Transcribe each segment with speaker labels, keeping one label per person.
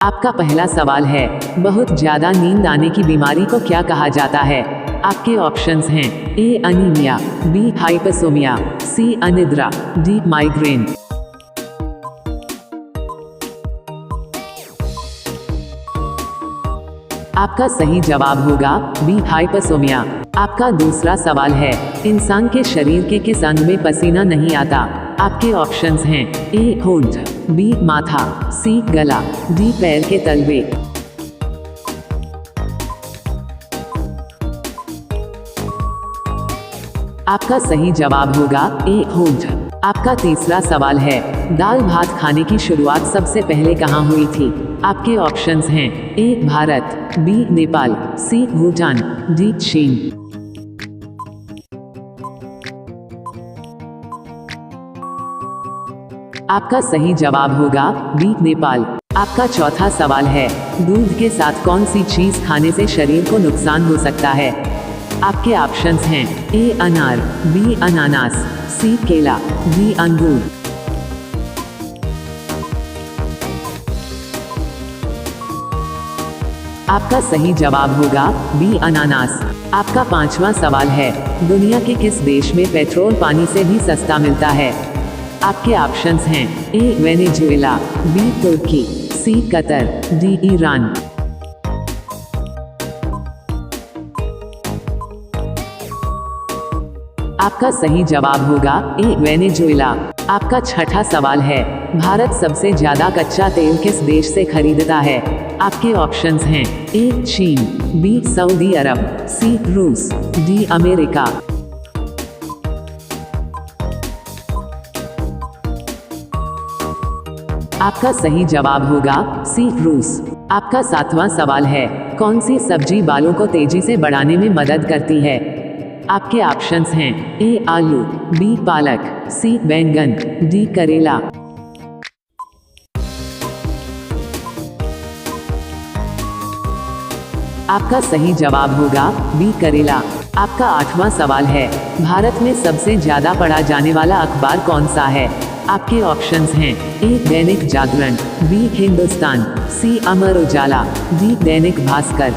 Speaker 1: आपका पहला सवाल है, बहुत ज्यादा नींद आने की बीमारी को क्या कहा जाता है? आपके ऑप्शंस हैं ए अनीमिया, बी हाइपरसोमिया, सी अनिद्रा, डी माइग्रेन। आपका सही जवाब होगा बी हाइपरसोमिया। आपका दूसरा सवाल है, इंसान के शरीर के किस अंग में पसीना नहीं आता? आपके ऑप्शंस हैं ए होंठ, बी माथा, सी गला, डी पैर के तलवे। आपका सही जवाब होगा ए होंठ। आपका तीसरा सवाल है, दाल भात खाने की शुरुआत सबसे पहले कहाँ हुई थी? आपके ऑप्शंस हैं ए भारत, बी नेपाल, सी भूटान, डी चीन। आपका सही जवाब होगा बी नेपाल। आपका चौथा सवाल है, दूध के साथ कौन सी चीज खाने से शरीर को नुकसान हो सकता है? आपके ऑप्शंस हैं ए अनार, बी अनानास, सी केला, डी अंगूर। आपका सही जवाब होगा बी अनानास। आपका पांचवा सवाल है, दुनिया के किस देश में पेट्रोल पानी से भी सस्ता मिलता है? आपके ऑप्शंस हैं ए वेनेजुएला, बी तुर्की, सी कतर, डी ईरान। आपका सही जवाब होगा ए वेनेजुएला। आपका छठा सवाल है, भारत सबसे ज्यादा कच्चा तेल किस देश से खरीदता है? आपके ऑप्शंस हैं ए चीन, बी सऊदी अरब, सी रूस, डी अमेरिका। आपका सही जवाब होगा सी रूस। आपका सातवां सवाल है, कौन सी सब्जी बालों को तेजी से बढ़ाने में मदद करती है? आपके ऑप्शंस हैं ए आलू, बी पालक, सी बैंगन, डी करेला। आपका सही जवाब होगा बी करेला। आपका आठवां सवाल है, भारत में सबसे ज्यादा पढ़ा जाने वाला अखबार कौन सा है? आपके ऑप्शंस हैं ए दैनिक जागरण, बी हिंदुस्तान, सी अमर उजाला, डी दैनिक भास्कर।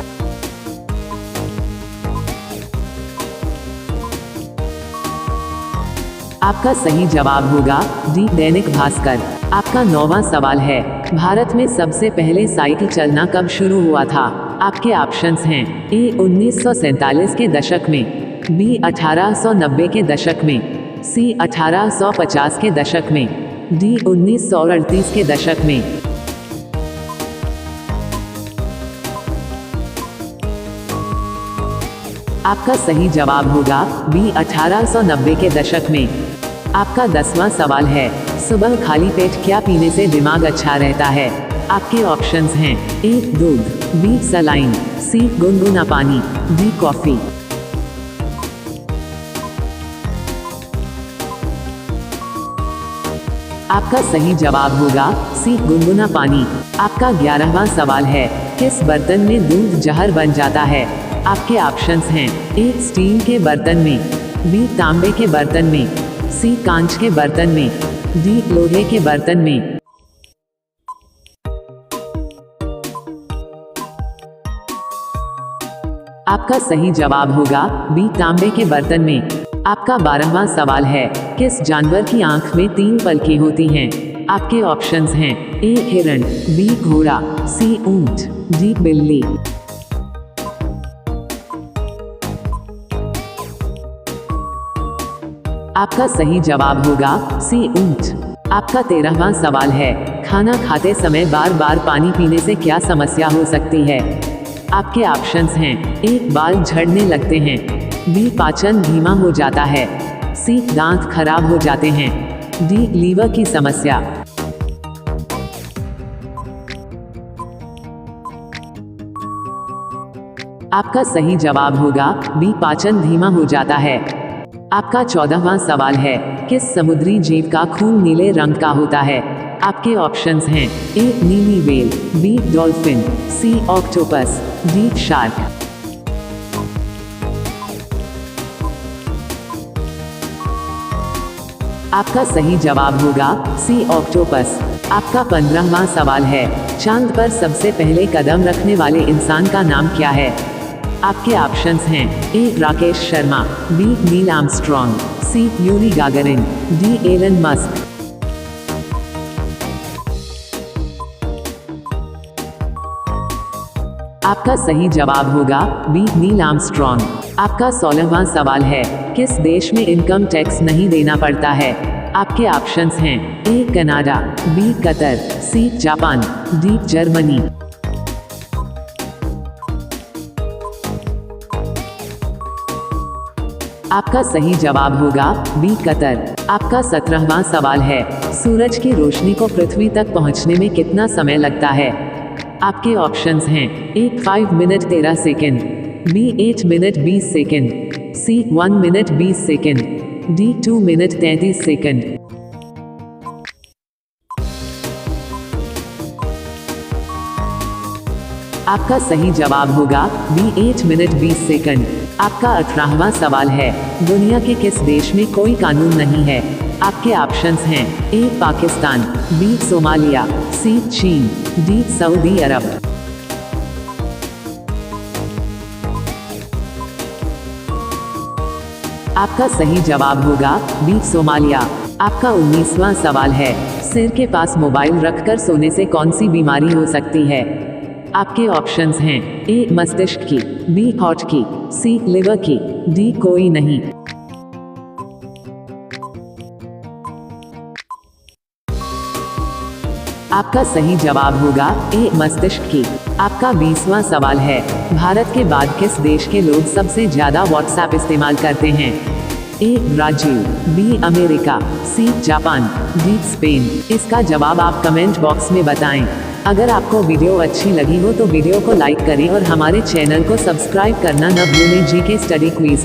Speaker 1: आपका सही जवाब होगा डी दैनिक भास्कर। आपका नौवां सवाल है, भारत में सबसे पहले साइकिल चलना कब शुरू हुआ था? आपके ऑप्शंस हैं ए 1947 के दशक में, बी 1890 के दशक में, सी 1850 के दशक में, डी 1938 के दशक में। आपका सही जवाब होगा बी 1890 के दशक में। आपका 10वां सवाल है, सुबह खाली पेट क्या पीने से दिमाग अच्छा रहता है? आपके ऑप्शंस हैं ए दूध, बी सलाइन, सी गुनगुना पानी, डी कॉफी। आपका सही जवाब होगा सी गुनगुना पानी। आपका 11वां सवाल है, किस बर्तन में दूध जहर बन जाता है? आपके ऑप्शंस हैं ए स्टील के बर्तन में, बी तांबे के बर्तन में, सी कांच के बर्तन में, डी लोहे के बर्तन में। आपका सही जवाब होगा बी तांबे के बर्तन में। आपका 12वां सवाल है, किस जानवर की आंख में 3 पलकें होती हैं? आपके ऑप्शंस हैं ए हिरण, बी घोड़ा, सी ऊंट, डी बिल्ली। आपका सही जवाब होगा सी ऊंट। आपका 13वां सवाल है, खाना खाते समय बार बार पानी पीने से क्या समस्या हो सकती है? आपके ऑप्शंस हैं ए बाल झड़ने लगते हैं, बी पाचन धीमा हो जाता है, सी दांत खराब हो जाते हैं, डी लीवर की समस्या। आपका सही जवाब होगा बी पाचन धीमा हो जाता है। आपका 14वां सवाल है, किस समुद्री जीव का खून नीले रंग का होता है? आपके ऑप्शंस हैं ए नीली व्हेल, बी डॉल्फिन, सी ऑक्टोपस, डी शार्क। आपका सही जवाब होगा सी ऑक्टोपस। आपका 15वां सवाल है, चांद पर सबसे पहले कदम रखने वाले इंसान का नाम क्या है? आपके ऑप्शंस हैं A Rakesh Sharma, B Neil Armstrong, C Yuri Gagarin, D Elon Musk. आपका सही जवाब होगा बी नील आर्मस्ट्रॉन्ग। आपका 16वां सवाल है, किस देश में इनकम टैक्स नहीं देना पड़ता है? आपके ऑप्शंस हैं A Canada, B Qatar, C Japan, D Germany. आपका सही जवाब होगा बी कतर। आपका 17वां सवाल है, सूरज की रोशनी को पृथ्वी तक पहुंचने में कितना समय लगता है? आपके ऑप्शंस हैं A 5 minute 13 second, B 8 minute 20 second, C 1 minute 20 second, D 2 minute 33 second. आपका सही जवाब होगा बी 8 मिनट 20 सेकंड। आपका 18वां सवाल है, दुनिया के किस देश में कोई कानून नहीं है? आपके ऑप्शंस हैं ए पाकिस्तान, बी सोमालिया, सी चीन, डी सऊदी अरब। आपका सही जवाब होगा बी सोमालिया। आपका 19वां सवाल है, सिर के पास मोबाइल रखकर सोने से कौन सी बीमारी हो सकती है? आपके ऑप्शंस हैं ए मस्तिष्क की, बी हार्ट की, सी लिवर की, डी कोई नहीं। आपका सही जवाब होगा ए मस्तिष्क की। आपका 20वां सवाल है, भारत के बाद किस देश के लोग सबसे ज्यादा व्हाट्सएप इस्तेमाल करते हैं? A Brazil, B America, C Japan, D Spain. इसका जवाब आप कमेंट बॉक्स में बताएं। अगर आपको वीडियो अच्छी लगी हो तो वीडियो को लाइक करें और हमारे चैनल को सब्सक्राइब करना न भूलें। GK study quiz.